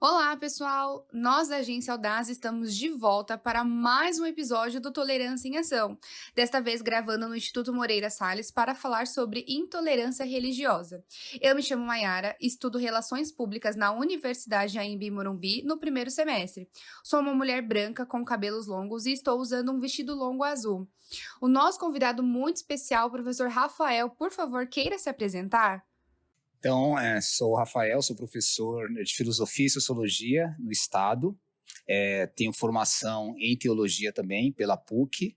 Olá, pessoal! Nós da Agência Audaz estamos de volta para mais um episódio do Tolerância em Ação. Desta vez gravando no Instituto Moreira Salles para falar sobre intolerância religiosa. Eu me chamo Maiara, estudo Relações Públicas na Universidade Anhembi Morumbi no primeiro semestre. Sou uma mulher branca com cabelos longos e estou usando um vestido longo azul. O nosso convidado muito especial, o professor Rafael, por favor, queira se apresentar? Então, sou o Rafael, sou professor de Filosofia e Sociologia no Estado, tenho formação em Teologia também pela PUC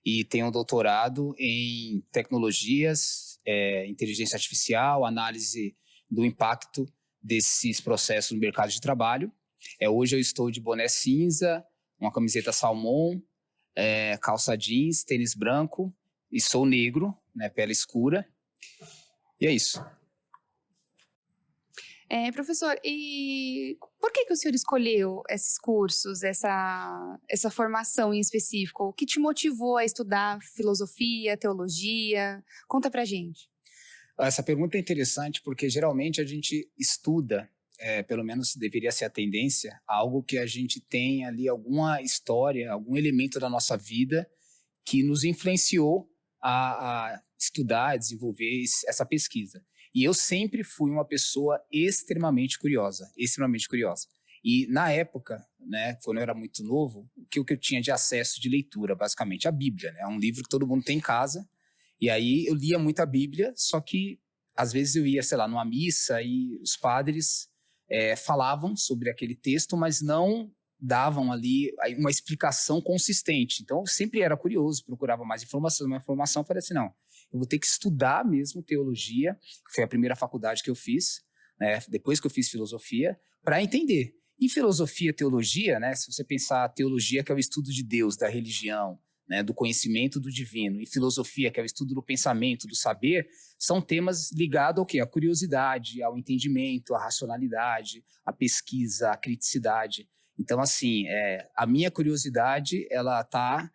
e tenho um doutorado em Tecnologias, Inteligência Artificial, análise do impacto desses processos no mercado de trabalho. Hoje eu estou de boné cinza, uma camiseta salmão, calça jeans, tênis branco e sou negro, né, pele escura, e é isso. Professor, e por que o senhor escolheu esses cursos, essa formação em específico? O que te motivou a estudar filosofia, teologia? Conta pra gente. Essa pergunta é interessante porque geralmente a gente estuda, pelo menos deveria ser a tendência, algo que a gente tem ali alguma história, algum elemento da nossa vida que nos influenciou a estudar, a desenvolver essa pesquisa. E eu sempre fui uma pessoa extremamente curiosa. E na época, né, quando eu era muito novo, o que eu tinha de acesso de leitura, basicamente, a Bíblia, né, é um livro que todo mundo tem em casa. E aí eu lia muito a Bíblia, só que às vezes eu ia, sei lá, numa missa e os padres falavam sobre aquele texto, mas não davam ali uma explicação consistente. Então eu sempre era curioso, procurava mais informação, eu falei assim, não, eu vou ter que estudar mesmo teologia, que foi a primeira faculdade que eu fiz, né, depois que eu fiz filosofia, para entender. Em filosofia, teologia, né, se você pensar teologia, que é o estudo de Deus, da religião, né, do conhecimento do divino, e filosofia, que é o estudo do pensamento, do saber, são temas ligados ao quê? À curiosidade, ao entendimento, à racionalidade, à pesquisa, à criticidade. Então, assim, a minha curiosidade, ela está,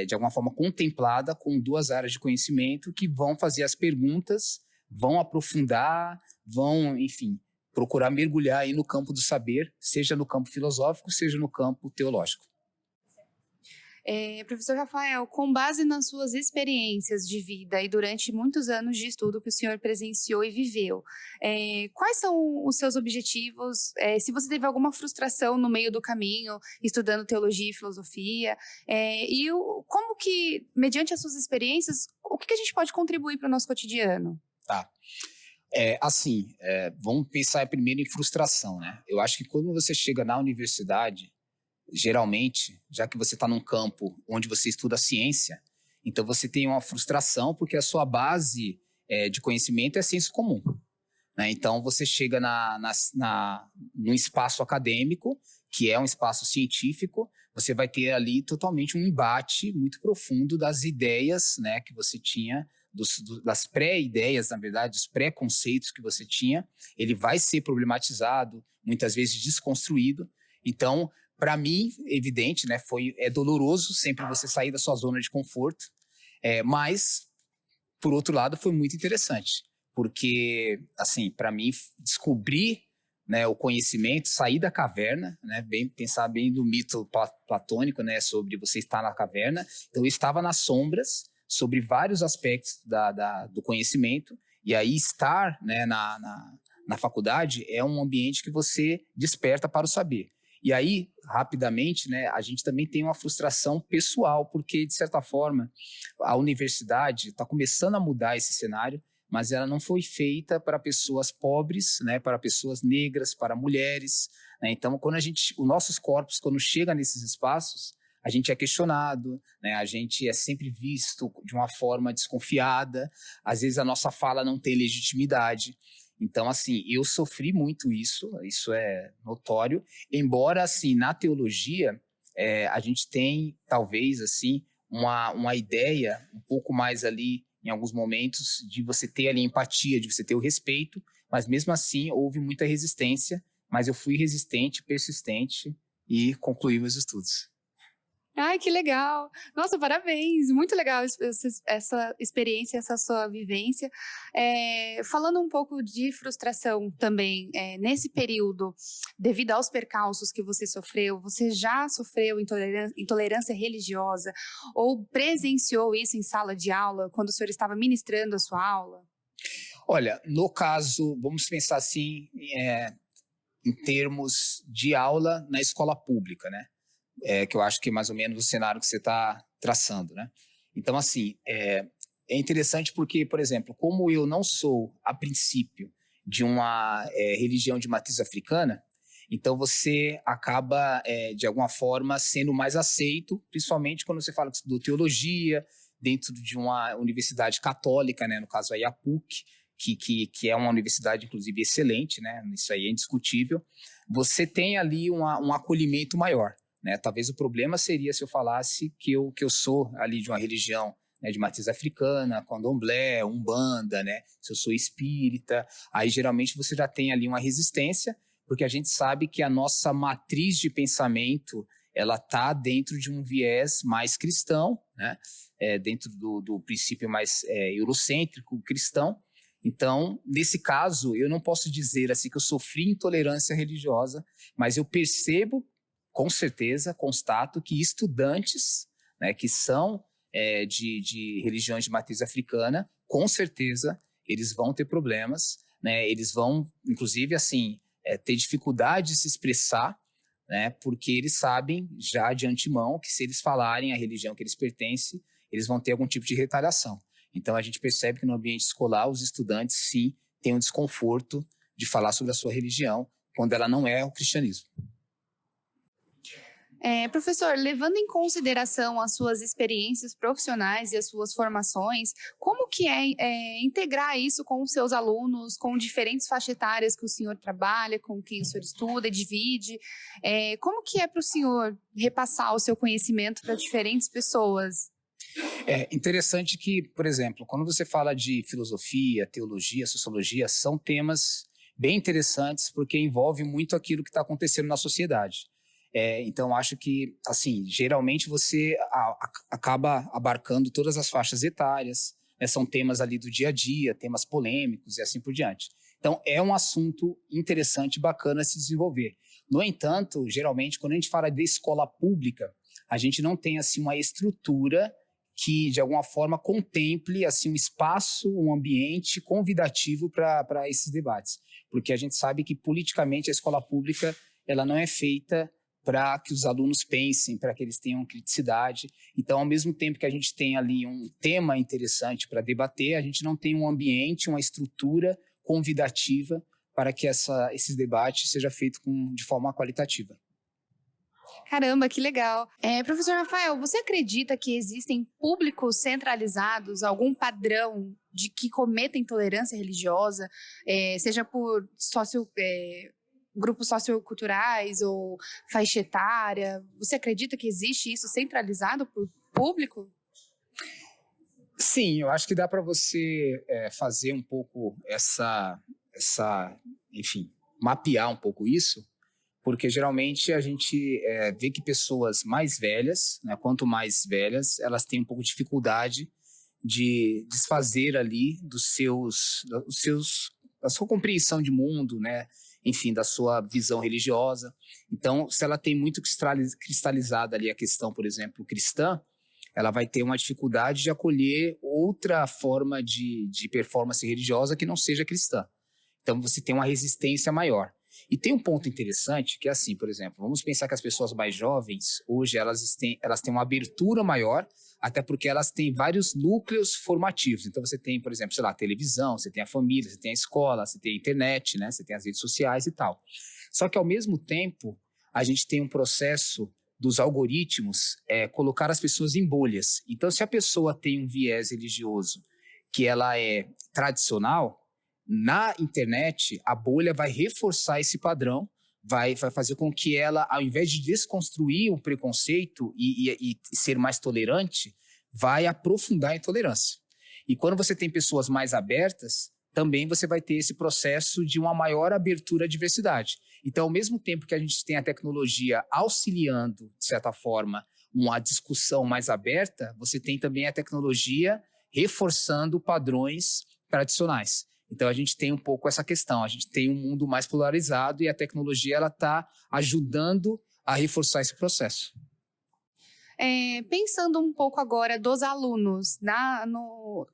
de alguma forma, contemplada com duas áreas de conhecimento que vão fazer as perguntas, vão aprofundar, vão, enfim, procurar mergulhar aí no campo do saber, seja no campo filosófico, seja no campo teológico. Professor Rafael, com base nas suas experiências de vida e durante muitos anos de estudo que o senhor presenciou e viveu, quais são os seus objetivos? Se você teve alguma frustração no meio do caminho, estudando teologia e filosofia, como que, mediante as suas experiências, o que a gente pode contribuir para o nosso cotidiano? Tá. Vamos pensar primeiro em frustração, né? Eu acho que quando você chega na universidade, geralmente, já que você está num campo onde você estuda ciência, então você tem uma frustração porque a sua base de conhecimento é senso comum, né? Então você chega num espaço acadêmico, que é um espaço científico, você vai ter ali totalmente um embate muito profundo das ideias, né, que você tinha, das pré-ideias, na verdade, os pré-conceitos que você tinha. Ele vai ser problematizado, muitas vezes desconstruído. Então, para mim, evidente, né, é doloroso sempre você sair da sua zona de conforto, mas, por outro lado, foi muito interessante, porque, assim, para mim, descobrir, né, o conhecimento, sair da caverna, né, pensar bem do mito platônico, né, sobre você estar na caverna. Então, eu estava nas sombras sobre vários aspectos do conhecimento, e aí estar, né, na faculdade é um ambiente que você desperta para o saber. E aí, rapidamente, né, a gente também tem uma frustração pessoal, porque, de certa forma, a universidade está começando a mudar esse cenário, mas ela não foi feita para pessoas pobres, né, para pessoas negras, para mulheres, né? Então, os nossos corpos, quando chegam nesses espaços, a gente é questionado, né, a gente é sempre visto de uma forma desconfiada, às vezes a nossa fala não tem legitimidade. Então, assim, eu sofri muito isso é notório, embora, assim, na teologia, a gente tem, talvez, assim, uma ideia um pouco mais ali, em alguns momentos, de você ter ali empatia, de você ter o respeito, mas mesmo assim houve muita resistência, mas eu fui resistente, persistente e concluí meus estudos. Ai, que legal! Nossa, parabéns! Muito legal essa experiência, essa sua vivência. Falando um pouco de frustração também, nesse período, devido aos percalços que você já sofreu intolerância religiosa ou presenciou isso em sala de aula, quando o senhor estava ministrando a sua aula? Olha, no caso, vamos pensar assim, em termos de aula na escola pública, né? Que eu acho que é mais ou menos o cenário que você está traçando, né? Então, assim, é interessante porque, por exemplo, como eu não sou, a princípio, de uma religião de matriz africana, então você acaba, de alguma forma, sendo mais aceito, principalmente quando você fala que estudou teologia, dentro de uma universidade católica, né? No caso aí a PUC, que é uma universidade, inclusive, excelente, né? Isso aí é indiscutível. Você tem ali um acolhimento maior. Né? Talvez o problema seria se eu falasse que eu sou ali de uma religião, né, de matriz africana, candomblé, umbanda, né? Se eu sou espírita, aí geralmente você já tem ali uma resistência, porque a gente sabe que a nossa matriz de pensamento ela está dentro de um viés mais cristão, né? Dentro do princípio mais eurocêntrico cristão. Então, nesse caso, eu não posso dizer assim que eu sofri intolerância religiosa, mas eu percebo, com certeza, constato que estudantes, né, que são de religiões de matriz africana, com certeza, eles vão ter problemas, né, eles vão, inclusive, assim, ter dificuldade de se expressar, né, porque eles sabem já de antemão que se eles falarem a religião que eles pertencem, eles vão ter algum tipo de retaliação. Então, a gente percebe que no ambiente escolar, os estudantes, sim, têm um desconforto de falar sobre a sua religião, quando ela não é o cristianismo. Professor, levando em consideração as suas experiências profissionais e as suas formações, como que é integrar isso com os seus alunos, com diferentes faixas etárias que o senhor trabalha, com quem o senhor estuda, divide? Como que é para o senhor repassar o seu conhecimento para diferentes pessoas? É interessante que, por exemplo, quando você fala de filosofia, teologia, sociologia, são temas bem interessantes porque envolve muito aquilo que está acontecendo na sociedade. Então, acho que, assim, geralmente você acaba abarcando todas as faixas etárias, né? São temas ali do dia a dia, temas polêmicos e assim por diante. Então, é um assunto interessante e bacana a se desenvolver. No entanto, geralmente, quando a gente fala de escola pública, a gente não tem, assim, uma estrutura que, de alguma forma, contemple, assim, um espaço, um ambiente convidativo para esses debates. Porque a gente sabe que, politicamente, a escola pública ela não é feita para que os alunos pensem, para que eles tenham criticidade. Então, ao mesmo tempo que a gente tem ali um tema interessante para debater, a gente não tem um ambiente, uma estrutura convidativa para que esses debates sejam feitos de forma qualitativa. Caramba, que legal. Professor Rafael, você acredita que existem públicos centralizados, algum padrão de que cometem intolerância religiosa, seja por grupos socioculturais ou faixa etária? Você acredita que existe isso centralizado por público? Sim, eu acho que dá para você fazer um pouco enfim, mapear um pouco isso, porque geralmente a gente vê que pessoas mais velhas, né, quanto mais velhas, elas têm um pouco de dificuldade de desfazer ali da sua compreensão de mundo, né? Enfim, da sua visão religiosa. Então, se ela tem muito cristalizada ali a questão, por exemplo, cristã, ela vai ter uma dificuldade de acolher outra forma de performance religiosa que não seja cristã. Então, você tem uma resistência maior. E tem um ponto interessante que é assim, por exemplo, vamos pensar que as pessoas mais jovens, hoje, elas têm uma abertura maior, até porque elas têm vários núcleos formativos. Então, você tem, por exemplo, sei lá, a televisão, você tem a família, você tem a escola, você tem a internet, né? Você tem as redes sociais e tal. Só que, ao mesmo tempo, a gente tem um processo dos algoritmos colocar as pessoas em bolhas. Então, se a pessoa tem um viés religioso que ela é tradicional, na internet, a bolha vai reforçar esse padrão, vai fazer com que ela, ao invés de desconstruir o preconceito e ser mais tolerante, vai aprofundar a intolerância. E quando você tem pessoas mais abertas, também você vai ter esse processo de uma maior abertura à diversidade. Então, ao mesmo tempo que a gente tem a tecnologia auxiliando, de certa forma, uma discussão mais aberta, você tem também a tecnologia reforçando padrões tradicionais. Então, a gente tem um pouco essa questão, a gente tem um mundo mais polarizado e a tecnologia está ajudando a reforçar esse processo. Pensando um pouco agora dos alunos,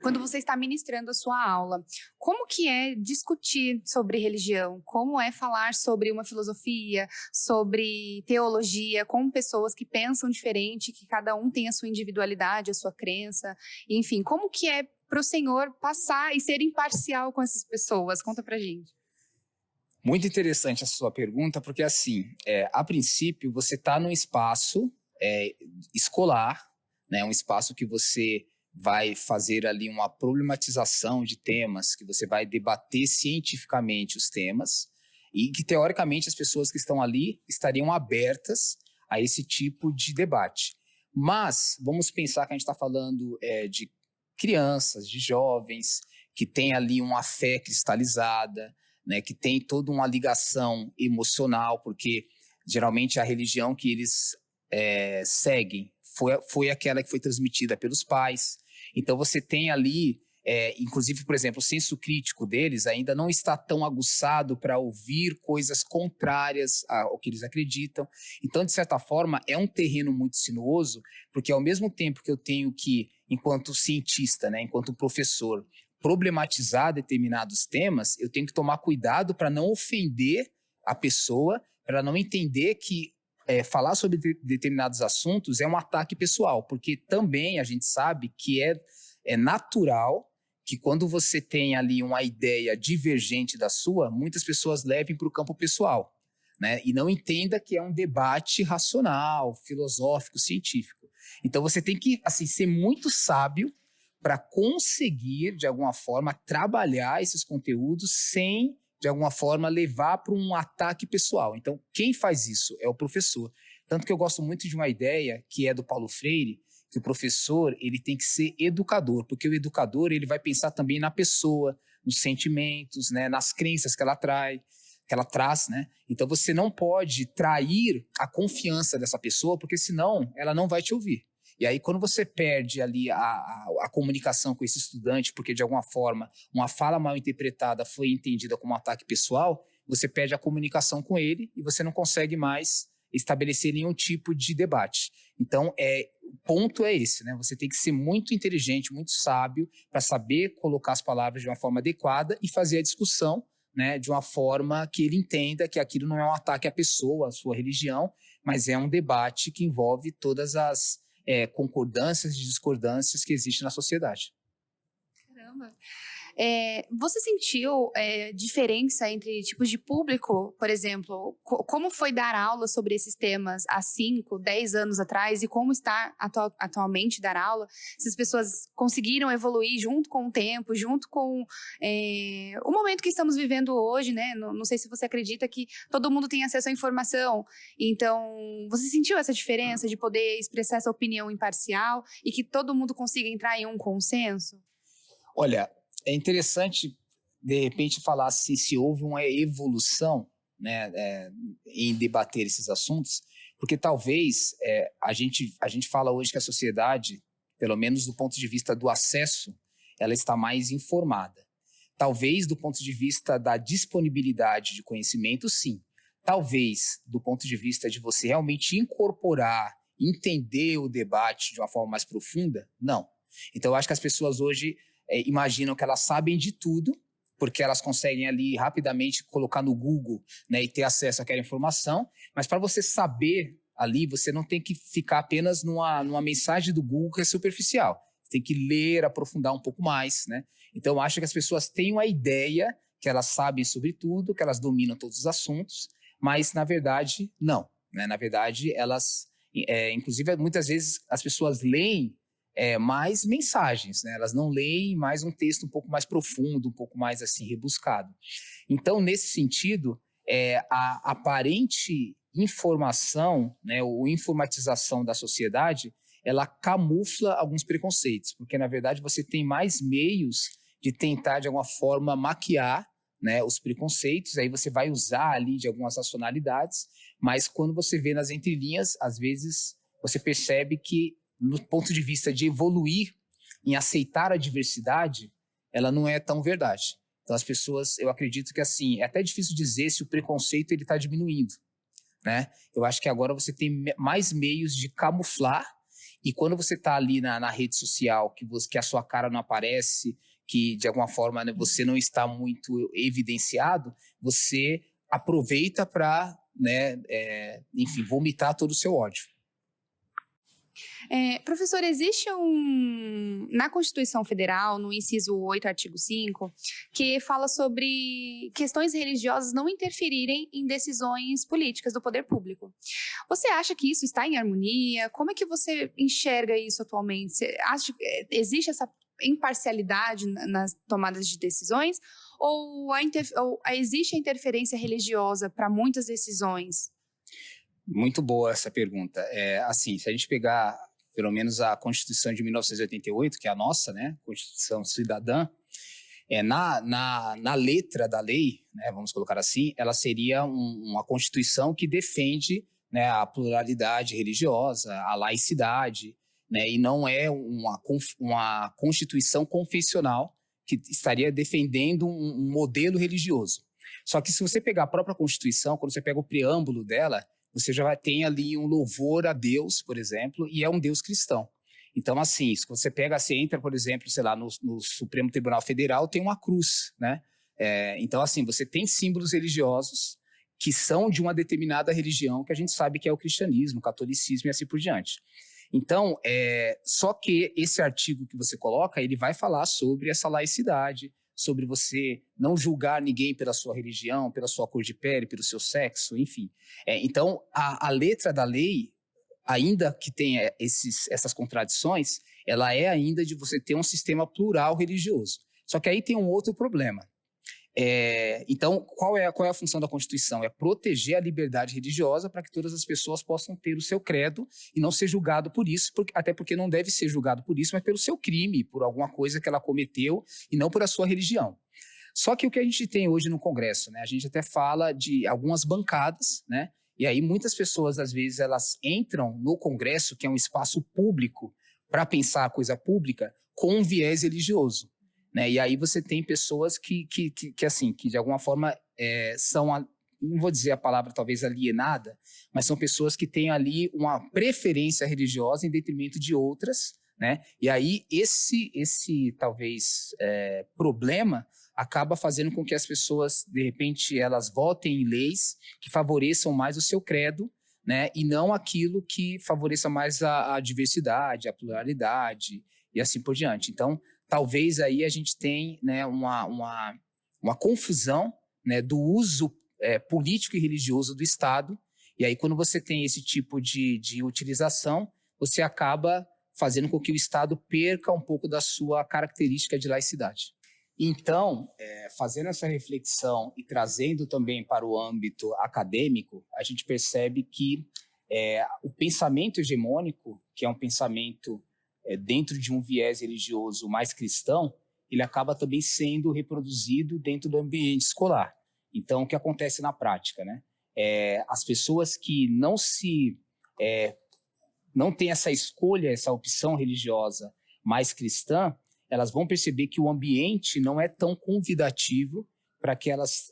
quando você está ministrando a sua aula, como que é discutir sobre religião? Como é falar sobre uma filosofia, sobre teologia, com pessoas que pensam diferente, que cada um tem a sua individualidade, a sua crença, enfim, como que é para o senhor passar e ser imparcial com essas pessoas? Conta pra gente. Muito interessante a sua pergunta, porque assim, a princípio você está num espaço escolar, né, um espaço que você vai fazer ali uma problematização de temas, que você vai debater cientificamente os temas e que, teoricamente, as pessoas que estão ali estariam abertas a esse tipo de debate. Mas vamos pensar que a gente está falando de crianças, de jovens, que têm ali uma fé cristalizada, né, que tem toda uma ligação emocional, porque geralmente a religião que eles seguem foi aquela que foi transmitida pelos pais. Então você tem ali, inclusive, por exemplo, o senso crítico deles ainda não está tão aguçado para ouvir coisas contrárias ao que eles acreditam. Então, de certa forma, é um terreno muito sinuoso, porque ao mesmo tempo que eu tenho que, enquanto cientista, né, enquanto professor, problematizar determinados temas, eu tenho que tomar cuidado para não ofender a pessoa, para não entender que falar sobre determinados assuntos é um ataque pessoal, porque também a gente sabe que é natural que quando você tem ali uma ideia divergente da sua, muitas pessoas levem para o campo pessoal, né? E não entenda que é um debate racional, filosófico, científico. Então você tem que assim, ser muito sábio para conseguir, de alguma forma, trabalhar esses conteúdos sem, de alguma forma, levar para um ataque pessoal. Então, quem faz isso é o professor. Tanto que eu gosto muito de uma ideia que é do Paulo Freire, que o professor ele tem que ser educador, porque o educador ele vai pensar também na pessoa, nos sentimentos, né, nas crenças que ela traz, né? Então, você não pode trair a confiança dessa pessoa, porque senão ela não vai te ouvir. E aí, quando você perde ali a comunicação com esse estudante, porque de alguma forma uma fala mal interpretada foi entendida como um ataque pessoal, você perde a comunicação com ele e você não consegue mais estabelecer nenhum tipo de debate. Então, o ponto é esse, né? Você tem que ser muito inteligente, muito sábio para saber colocar as palavras de uma forma adequada e fazer a discussão, né, de uma forma que ele entenda que aquilo não é um ataque à pessoa, à sua religião, mas é um debate que envolve todas as concordâncias e discordâncias que existem na sociedade. Caramba! Você sentiu diferença entre tipos de público, por exemplo? Como foi dar aula sobre esses temas há 5, 10 anos atrás e como está atualmente dar aula? Se as pessoas conseguiram evoluir junto com o tempo, junto com o momento que estamos vivendo hoje, né? Não sei se você acredita que todo mundo tem acesso à informação. Então, você sentiu essa diferença de poder expressar essa opinião imparcial e que todo mundo consiga entrar em um consenso? Olha, é interessante, de repente, falar se houve uma evolução, né, em debater esses assuntos, porque talvez a gente fala hoje que a sociedade, pelo menos do ponto de vista do acesso, ela está mais informada. Talvez do ponto de vista da disponibilidade de conhecimento, sim. Talvez do ponto de vista de você realmente incorporar, entender o debate de uma forma mais profunda, não. Então, eu acho que as pessoas hoje imaginam que elas sabem de tudo, porque elas conseguem ali rapidamente colocar no Google, né, e ter acesso àquela informação, mas para você saber ali, você não tem que ficar apenas numa mensagem do Google que é superficial. Você tem que ler, aprofundar um pouco mais, né? Então, eu acho que as pessoas têm uma ideia que elas sabem sobre tudo, que elas dominam todos os assuntos, mas, na verdade, não. Né? Na verdade, elas... inclusive, muitas vezes, as pessoas leem mais mensagens, né? Elas não leem mais um texto um pouco mais profundo, um pouco mais assim rebuscado. Então, nesse sentido, a aparente informação, né, ou informatização da sociedade, ela camufla alguns preconceitos, porque na verdade você tem mais meios de tentar, de alguma forma, maquiar, né, os preconceitos. Aí você vai usar ali de algumas racionalidades, mas quando você vê nas entrelinhas, às vezes você percebe que, no ponto de vista de evoluir em aceitar a diversidade, ela não é tão verdade. Então as pessoas, eu acredito que assim, é até difícil dizer se o preconceito está diminuindo, né? Eu acho que agora você tem mais meios de camuflar, e quando você está ali na rede social, que a sua cara não aparece, que de alguma forma, né, você não está muito evidenciado, você aproveita para, né, enfim, vomitar todo o seu ódio. Professor, existe na Constituição Federal, no inciso 8, artigo 5, que fala sobre questões religiosas não interferirem em decisões políticas do poder público. Você acha que isso está em harmonia? Como é que você enxerga isso atualmente? Você acha que existe essa imparcialidade nas tomadas de decisões? Ou existe a interferência religiosa para muitas decisões? Muito boa essa pergunta. Assim, se a gente pegar pelo menos a Constituição de 1988, que é a nossa, né, Constituição Cidadã, na letra da lei, né, vamos colocar assim, ela seria uma Constituição que defende, né, a pluralidade religiosa, a laicidade, né, e não é uma Constituição confessional que estaria defendendo um modelo religioso. Só que se você pegar a própria Constituição, quando você pega o preâmbulo dela, você já tem ali um louvor a Deus, por exemplo, e é um Deus cristão. Então, assim, se você você entra, por exemplo, sei lá, no Supremo Tribunal Federal, tem uma cruz, né? Então, assim, você tem símbolos religiosos que são de uma determinada religião, que a gente sabe que é o cristianismo, o catolicismo e assim por diante. Então, só que esse artigo que você coloca, ele vai falar sobre essa laicidade, sobre você não julgar ninguém pela sua religião, pela sua cor de pele, pelo seu sexo, enfim. Então, a letra da lei, ainda que tenha essas contradições, ela é ainda de você ter um sistema plural religioso. Só que aí tem um outro problema. Então, qual é a função da Constituição? É proteger a liberdade religiosa para que todas as pessoas possam ter o seu credo e não ser julgado por isso, até porque não deve ser julgado por isso, mas pelo seu crime, por alguma coisa que ela cometeu e não por a sua religião. Só que o que a gente tem hoje no Congresso, né? A gente até fala de algumas bancadas, né? E aí muitas pessoas, às vezes, elas entram no Congresso, que é um espaço público, para pensar a coisa pública, com um viés religioso. Né? E aí você tem pessoas que de alguma forma são, não vou dizer a palavra talvez alienada, mas são pessoas que têm ali uma preferência religiosa em detrimento de outras, né? E aí esse talvez problema acaba fazendo com que as pessoas, de repente, elas votem em leis que favoreçam mais o seu credo, né? E não aquilo que favoreça mais a diversidade, a pluralidade e assim por diante. Então, talvez aí a gente tenha, né, uma confusão, né, do uso político e religioso do Estado, e aí quando você tem esse tipo de utilização, você acaba fazendo com que o Estado perca um pouco da sua característica de laicidade. Então, fazendo essa reflexão e trazendo também para o âmbito acadêmico, a gente percebe que o pensamento hegemônico, que é um pensamento dentro de um viés religioso mais cristão, ele acaba também sendo reproduzido dentro do ambiente escolar. Então, o que acontece na prática, né? As pessoas que não têm essa escolha, essa opção religiosa mais cristã, elas vão perceber que o ambiente não é tão convidativo para que elas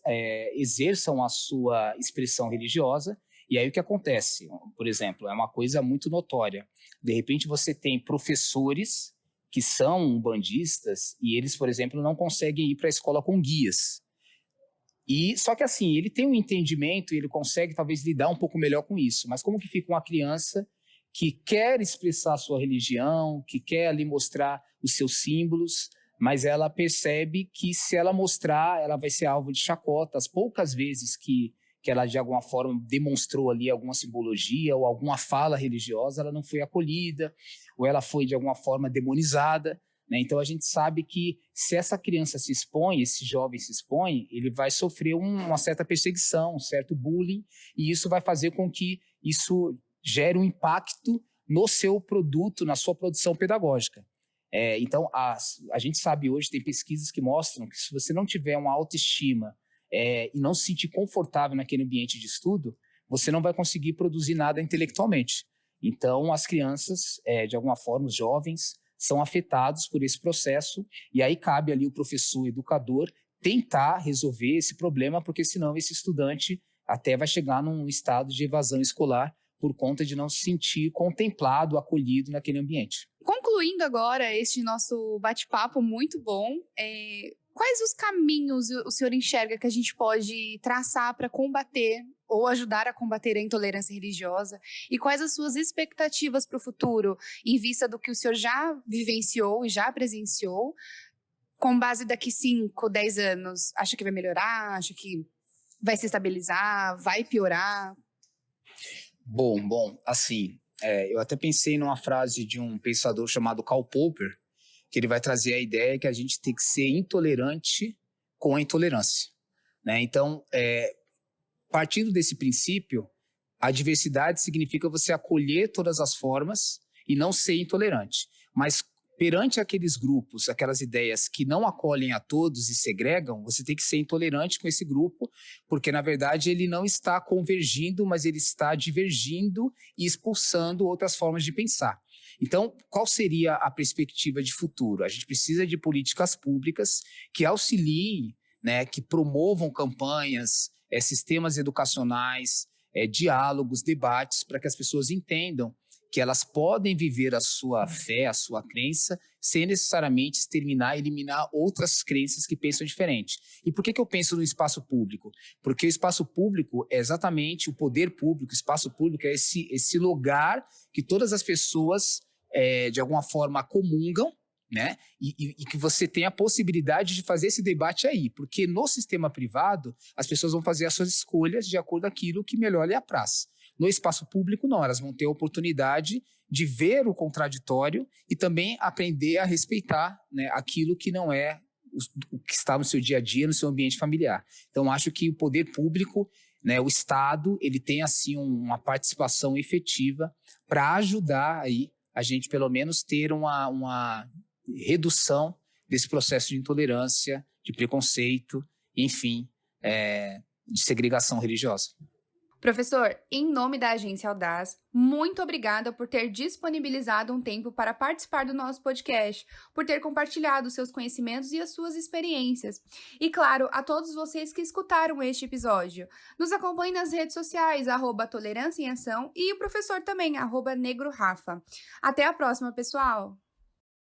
exerçam a sua expressão religiosa. E aí o que acontece? Por exemplo, é uma coisa muito notória. De repente você tem professores que são umbandistas e eles, por exemplo, não conseguem ir para a escola com guias. Só que assim, ele tem um entendimento e ele consegue talvez lidar um pouco melhor com isso. Mas como que fica uma criança que quer expressar a sua religião, que quer ali mostrar os seus símbolos, mas ela percebe que se ela mostrar, ela vai ser alvo de chacota. As poucas vezes que ela de alguma forma demonstrou ali alguma simbologia ou alguma fala religiosa, ela não foi acolhida, ou ela foi de alguma forma demonizada, né? Então a gente sabe que se essa criança se expõe, esse jovem se expõe, ele vai sofrer uma certa perseguição, um certo bullying, e isso vai fazer com que isso gere um impacto no seu produto, na sua produção pedagógica. Então, a gente sabe hoje, tem pesquisas que mostram que se você não tiver uma autoestima e não se sentir confortável naquele ambiente de estudo, você não vai conseguir produzir nada intelectualmente. Então, as crianças, de alguma forma, os jovens, são afetados por esse processo, e aí cabe ali o professor, o educador, tentar resolver esse problema, porque senão esse estudante até vai chegar num estado de evasão escolar por conta de não se sentir contemplado, acolhido naquele ambiente. Concluindo agora este nosso bate-papo muito bom, quais os caminhos o senhor enxerga que a gente pode traçar para combater ou ajudar a combater a intolerância religiosa? E quais as suas expectativas para o futuro, em vista do que o senhor já vivenciou e já presenciou, com base daqui 5, 10 anos? Acha que vai melhorar? Acha que vai se estabilizar? Vai piorar? Bom, assim, eu até pensei numa frase de um pensador chamado Karl Popper, que ele vai trazer a ideia que a gente tem que ser intolerante com a intolerância, né? Então, partindo desse princípio, a diversidade significa você acolher todas as formas e não ser intolerante. Mas perante aqueles grupos, aquelas ideias que não acolhem a todos e segregam, você tem que ser intolerante com esse grupo, porque, na verdade, ele não está convergindo, mas ele está divergindo e expulsando outras formas de pensar. Então, qual seria a perspectiva de futuro? A gente precisa de políticas públicas que auxiliem, né, que promovam campanhas, sistemas educacionais, diálogos, debates, para que as pessoas entendam que elas podem viver a sua fé, a sua crença, sem necessariamente exterminar e eliminar outras crenças que pensam diferente. E por que eu penso no espaço público? Porque o espaço público é exatamente o poder público, o espaço público é esse lugar que todas as pessoas, de alguma forma, comungam, né? E que você tem a possibilidade de fazer esse debate aí, porque no sistema privado, as pessoas vão fazer as suas escolhas de acordo com aquilo que melhor lhe apraz. No espaço público, não, elas vão ter a oportunidade de ver o contraditório e também aprender a respeitar, né, aquilo que não é o que está no seu dia a dia, no seu ambiente familiar. Então, acho que o poder público, né, o Estado, ele tem assim uma participação efetiva para ajudar aí a gente, pelo menos, ter uma redução desse processo de intolerância, de preconceito, enfim, de segregação religiosa. Professor, em nome da Agência Audaz, muito obrigada por ter disponibilizado um tempo para participar do nosso podcast, por ter compartilhado seus conhecimentos e as suas experiências. E, claro, a todos vocês que escutaram este episódio. Nos acompanhe nas redes sociais, @Tolerância em Ação, e o professor também, @NegroRafa. Até a próxima, pessoal!